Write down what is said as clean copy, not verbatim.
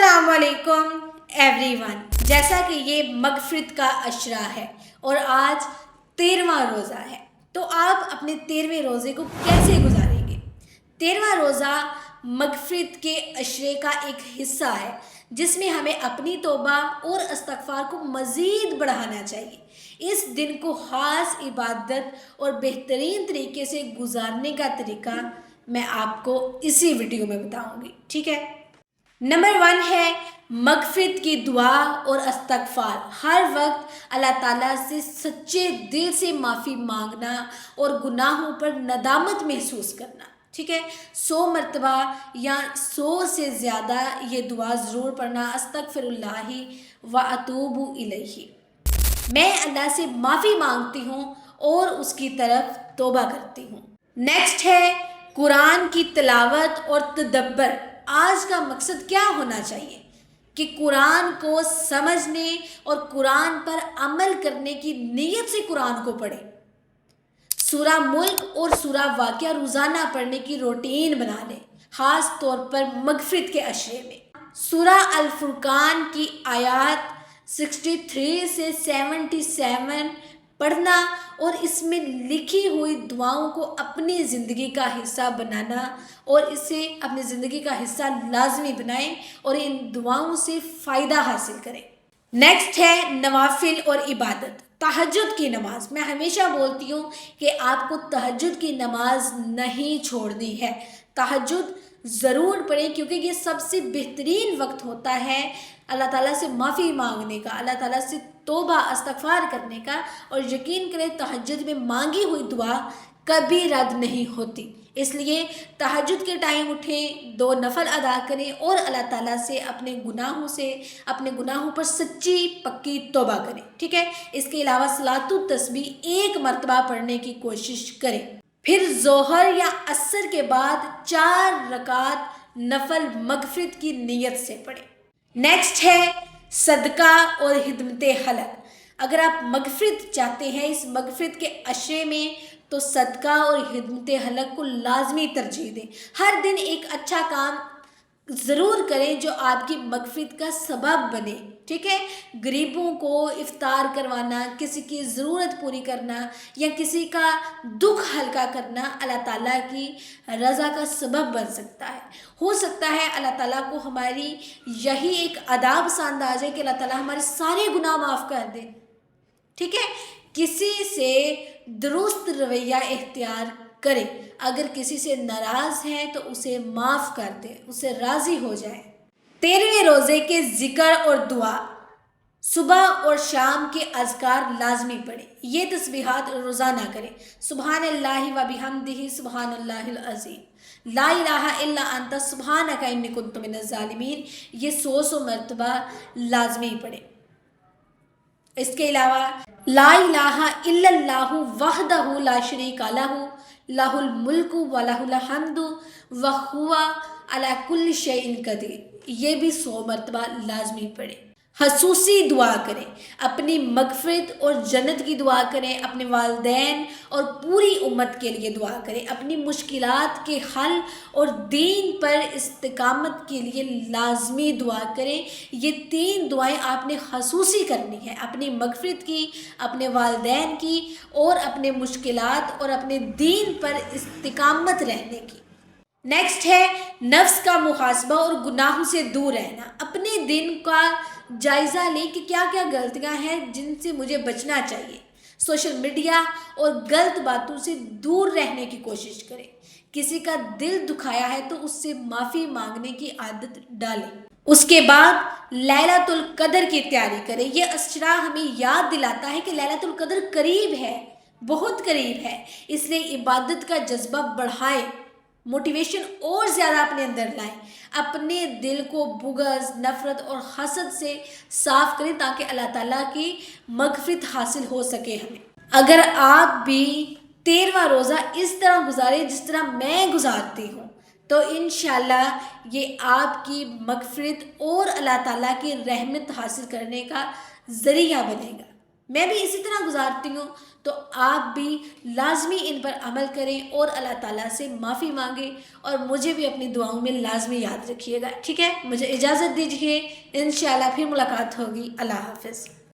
अस्सलाम वालेकुम एवरीवन। जैसा कि ये मगफिरत का अशरा है और आज 13वां रोज़ा है, तो आप अपने 13वें रोज़े को कैसे गुजारेंगे? 13वां रोज़ा मगफिरत के अशरे का एक हिस्सा है जिसमें हमें अपनी तौबा और इस्तग़फ़ार को मज़ीद बढ़ाना चाहिए। इस दिन को ख़ास इबादत और बेहतरीन तरीके से गुजारने का तरीका मैं आपको इसी वीडियो में बताऊंगी, ठीक है। नंबर 1 है मगफिरत की दुआ और इस्तग़फ़ार। हर वक्त अल्लाह ताला से सच्चे दिल से माफ़ी मांगना और गुनाहों पर नदामत महसूस करना, ठीक है। 100 मरतबा या 100 से ज़्यादा ये दुआ ज़रूर पढ़ना, अस्तग़फ़िरुल्लाहि व अतूबु इलैहि। मैं अल्लाह से माफ़ी मांगती हूँ और उसकी तरफ तौबा करती हूँ। नेक्स्ट है कुरान की तिलावत और तदब्बर। आज का मकसद क्या होना चाहिए कि कुरान को समझने और कुरान पर अमल करने की नीयत से कुरान को पढ़ें। सूरा मुल्क और सूरा वाक़िया रोज़ाना पढ़ने की रूटीन बना लें, ख़ास तौर पर मगफिरत के अशरे में। सूरा अल फुरकान की आयत 63 से 77 पढ़ना और इसमें लिखी हुई दुआओं को अपनी ज़िंदगी का हिस्सा बनाना और इसे अपनी ज़िंदगी का हिस्सा लाजमी बनाएं और इन दुआओं से फ़ायदा हासिल करें। नेक्स्ट है नवाफिल और इबादत। तहज्जुद की नमाज। मैं हमेशा बोलती हूँ कि आपको तहज्जुद की नमाज नहीं छोड़नी है। तहज्जुद ज़रूर पढ़ें क्योंकि ये सबसे बेहतरीन वक्त होता है अल्लाह ताला से माफ़ी मांगने का, अल्लाह ताला से तौबा इस्तग़फ़ार करने का। और यकीन करें तहज्जुद में मांगी हुई दुआ कभी रद्द नहीं होती। इसलिए तहज्जुद के टाइम उठें, 2 नफल अदा करें और अल्लाह ताला से अपने गुनाहों पर सच्ची पक्की तौबा करें, ठीक है। इसके अलावा सलातुत तस्बीह 1 मरतबा पढ़ने की कोशिश करें। फिर ज़ोहर या असर के बाद 4 रकात नफल मगफिरत की नीयत से पढ़ें। नेक्स्ट है सदका और हिदमत हलक। अगर आप मगफिरत चाहते हैं इस मगफिरत के अशरे में तो सदका और हिदमत हलक को लाजमी तरजीह दें। हर दिन एक अच्छा काम ज़रूर करें जो आपकी मगफिरत का सबब बने, ठीक है। गरीबों को इफ्तार करवाना, किसी की ज़रूरत पूरी करना या किसी का दुख हल्का करना अल्लाह ताला की रज़ा का सबब बन सकता है। हो सकता है अल्लाह ताला को हमारी यही एक अदा पसंद आ जाए कि अल्लाह ताला हमारे सारे गुनाह माफ़ कर दे, ठीक है। किसी से दुरुस्त रवैया इख्तियार करें। अगर किसी से नाराज़ हैं तो उसे माफ़ कर दें, उससे राज़ी हो जाए। 13वें रोज़े के ज़िक्र और दुआ। सुबह और शाम के अज़कार लाजमी पढ़ें। ये तस्बीहात रोज़ाना करें। सुबहानल्लाहि व बिहम्दिही सुबहानल्लाहिल अज़ीम, ला इलाहा इल्ला अंता सुबहानका इन्नी कुन्तु मिनज़ ज़ालिमीन। ये 100 मरतबा लाजमी पढ़ें। इसके अलावा ला इलाहा इल्लल्लाहु वहदहु ला शरीका लहु लहुल मुल्कु व लहुल हम्दु व हुवा अला कुल्लि शैइन कदीर। ये भी 100 मरतबा लाजमी पढ़ें। खसूसी दुआ करें, अपनी मगफिरत और जन्नत की दुआ करें, अपने वालिदैन और पूरी उम्मत के लिए दुआ करें। अपनी मुश्किलात के हल और दीन पर इस्तिकामत के लिए लाजमी दुआ करें। ये 3 दुआएं आपने खसूसी करनी है, अपनी मगफिरत की, अपने वालिदैन की और अपने मुश्किलात और अपने दीन पर इस्तिकामत रहने की। नेक्स्ट है नफ्स का मुहासबा और गुनाहों से दूर रहना। अपने दिन का जायज़ा लें कि क्या क्या गलतियां हैं जिनसे मुझे बचना चाहिए। सोशल मीडिया और गलत बातों से दूर रहने की कोशिश करें। किसी का दिल दुखाया है तो उससे माफ़ी मांगने की आदत डालें। उसके बाद लैलतुल कदर की तैयारी करें। ये अशरा हमें याद दिलाता है कि लैलतुल कदर करीब है, बहुत करीब है। इसलिए इबादत का जज्बा बढ़ाएं, मोटिवेशन और ज़्यादा अपने अंदर लाएं। अपने दिल को बुग़्ज़, नफ़रत और हसद से साफ़ करें ताकि अल्लाह ताला की मग़फ़िरत हासिल हो सके हमें। अगर आप भी 13वां रोज़ा इस तरह गुजारें जिस तरह मैं गुजारती हूँ तो इंशाअल्लाह ये आपकी मग़फ़िरत और अल्लाह ताला की रहमत हासिल करने का ज़रिया बनेगा। میں بھی اسی طرح گزارتی ہوں، تو آپ بھی لازمی ان پر عمل کریں اور اللہ تعالیٰ سے معافی مانگیں، اور مجھے بھی اپنی دعاؤں میں لازمی یاد رکھیے گا، ٹھیک ہے؟ مجھے اجازت دیجیے، انشاءاللہ پھر ملاقات ہوگی، اللہ حافظ۔